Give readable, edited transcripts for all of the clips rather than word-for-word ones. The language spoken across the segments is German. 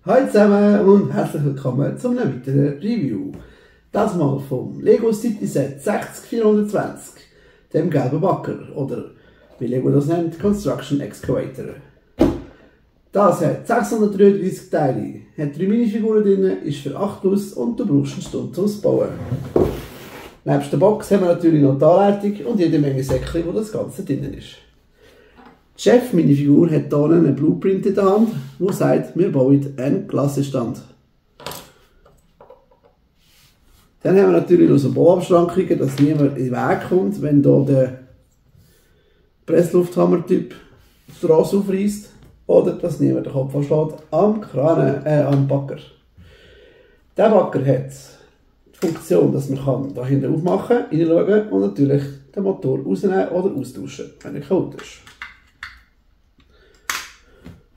Hallo zusammen und herzlich willkommen zu einem weiteren Review. Das mal vom Lego City Set 60420, dem gelben Bagger oder wie Lego das nennt, Construction Excavator. Das hat 633 Teile, hat 3 Minifiguren drin, ist für 8 plus und du brauchst eine Stunde zum Bauen. Nebst der Box haben wir natürlich noch die Anleitung und jede Menge Säckchen, wo das Ganze drin ist. Die Chef-Minifigur hat hier einen Blueprint in der Hand, der sagt, wir bauen einen Klassenstand. Dann haben wir natürlich noch so Bauabschrankungen, dass niemand in den Weg kommt, wenn hier der Presslufthammer-Typ die Strasse aufreißt oder dass niemand den Kopf anschlägt am Bagger. Der Bagger hat die Funktion, dass man da hinten aufmachen kann, reinschauen und natürlich den Motor rausnehmen oder austauschen, wenn er kaputt ist.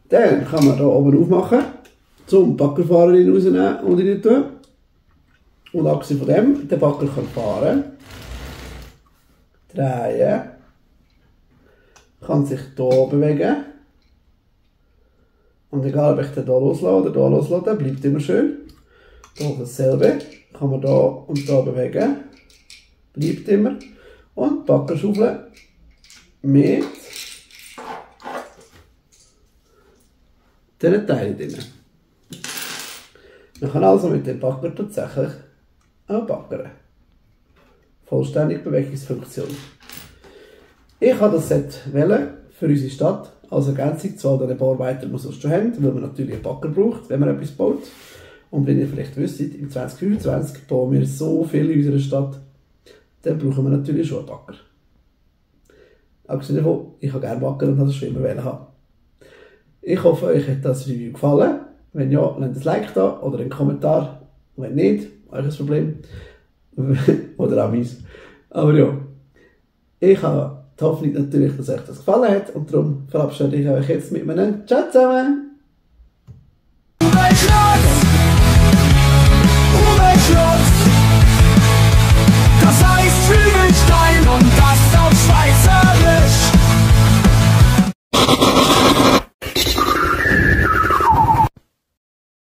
Dann kann man hier oben aufmachen, zum Baggerfahrer rausnehmen und rein tun. Und abgesehen von dem, der Bagger kann fahren, drehen, kann sich hier bewegen. Und egal ob ich den hier loslasse oder hier loslasse, der bleibt immer schön. Hier dasselbe, kann man hier und hier bewegen, bleibt immer. Und die Baggerschaufel mit diesen Teilen drin. Man kann also mit dem Bagger tatsächlich auch baggern. Vollständig Bewegungsfunktion. Ich habe das Set wählen für unsere Stadt als Ergänzung zu all den Bauarbeitern, die wir sonst schon haben, weil man natürlich einen Bagger braucht, wenn man etwas baut. Und wenn ihr vielleicht wisst, im 2025 bauen wir so viel in unserer Stadt, dann brauchen wir natürlich schon einen Bagger. Abgesehen davon, ich habe gerne Bagger und habe das schon immer wählen haben. Ich hoffe, euch hat das Review gefallen. Wenn ja, lasst ein Like da oder einen Kommentar. Wenn nicht, euch ein Problem. Oder auch meins. Aber ja, ich habe die Hoffnung natürlich, dass euch das gefallen hat. Und darum verabschiede ich euch jetzt mit einem Ciao zusammen!